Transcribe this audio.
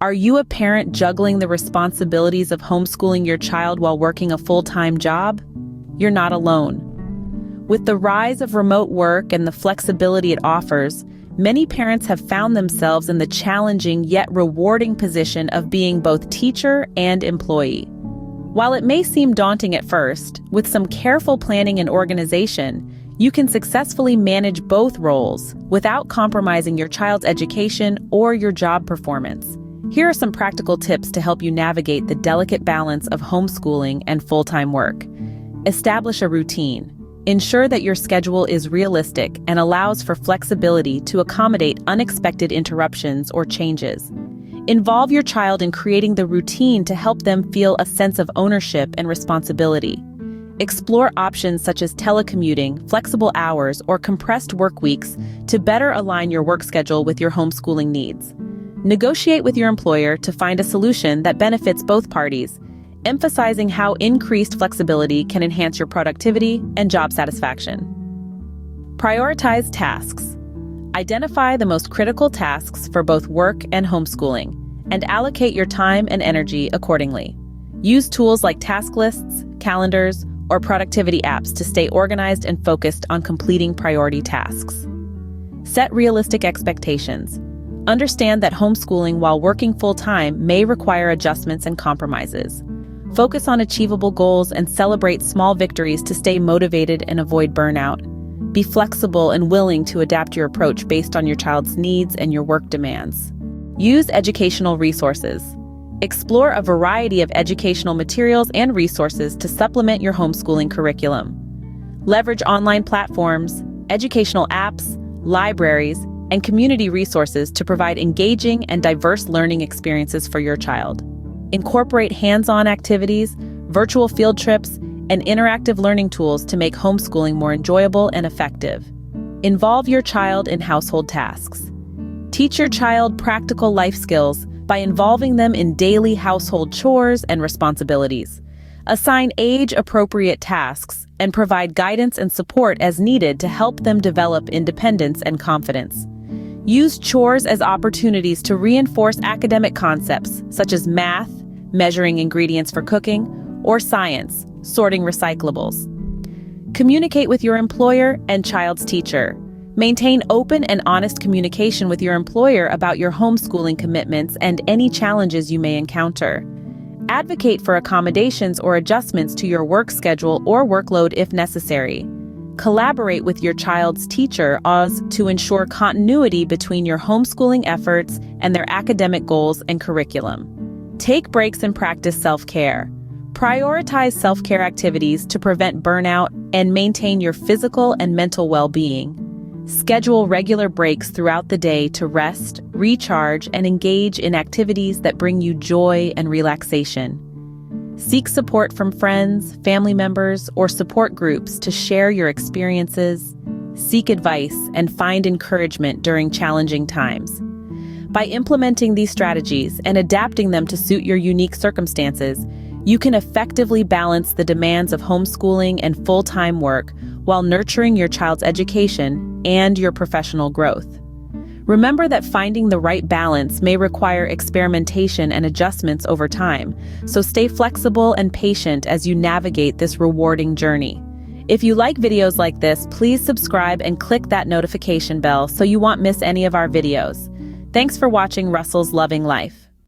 Are you a parent juggling the responsibilities of homeschooling your child while working a full-time job? You're not alone. With the rise of remote work and the flexibility it offers, many parents have found themselves in the challenging yet rewarding position of being both teacher and employee. While it may seem daunting at first, with some careful planning and organization, you can successfully manage both roles without compromising your child's education or your job performance. Here are some practical tips to help you navigate the delicate balance of homeschooling and full-time work. Establish a routine. Ensure that your schedule is realistic and allows for flexibility to accommodate unexpected interruptions or changes. Involve your child in creating the routine to help them feel a sense of ownership and responsibility. Explore options such as telecommuting, flexible hours, or compressed work weeks to better align your work schedule with your homeschooling needs. Negotiate with your employer to find a solution that benefits both parties, emphasizing how increased flexibility can enhance your productivity and job satisfaction. Prioritize tasks. Identify the most critical tasks for both work and homeschooling, and allocate your time and energy accordingly. Use tools like task lists, calendars, or productivity apps to stay organized and focused on completing priority tasks. Set realistic expectations. Understand that homeschooling while working full-time may require adjustments and compromises. Focus on achievable goals and celebrate small victories to stay motivated and avoid burnout. Be flexible and willing to adapt your approach based on your child's needs and your work demands. Use educational resources. Explore a variety of educational materials and resources to supplement your homeschooling curriculum. Leverage online platforms, educational apps, libraries, and community resources to provide engaging and diverse learning experiences for your child. Incorporate hands-on activities, virtual field trips, and interactive learning tools to make homeschooling more enjoyable and effective. Involve your child in household tasks. Teach your child practical life skills by involving them in daily household chores and responsibilities. Assign age-appropriate tasks and provide guidance and support as needed to help them develop independence and confidence. Use chores as opportunities to reinforce academic concepts such as math, measuring ingredients for cooking, or science, sorting recyclables. Communicate with your employer and child's teacher. Maintain open and honest communication with your employer about your homeschooling commitments and any challenges you may encounter. Advocate for accommodations or adjustments to your work schedule or workload if necessary. Collaborate with your child's teacher to ensure continuity between your homeschooling efforts and their academic goals and curriculum. Take breaks and practice self-care. Prioritize self-care activities to prevent burnout and maintain your physical and mental well-being. Schedule regular breaks throughout the day to rest, recharge, and engage in activities that bring you joy and relaxation. Seek support from friends, family members, or support groups to share your experiences, seek advice, and find encouragement during challenging times. By implementing these strategies and adapting them to suit your unique circumstances, you can effectively balance the demands of homeschooling and full-time work while nurturing your child's education and your professional growth. Remember that finding the right balance may require experimentation and adjustments over time, so stay flexible and patient as you navigate this rewarding journey. If you like videos like this, please subscribe and click that notification bell so you won't miss any of our videos. Thanks for watching Russell's Loving Life.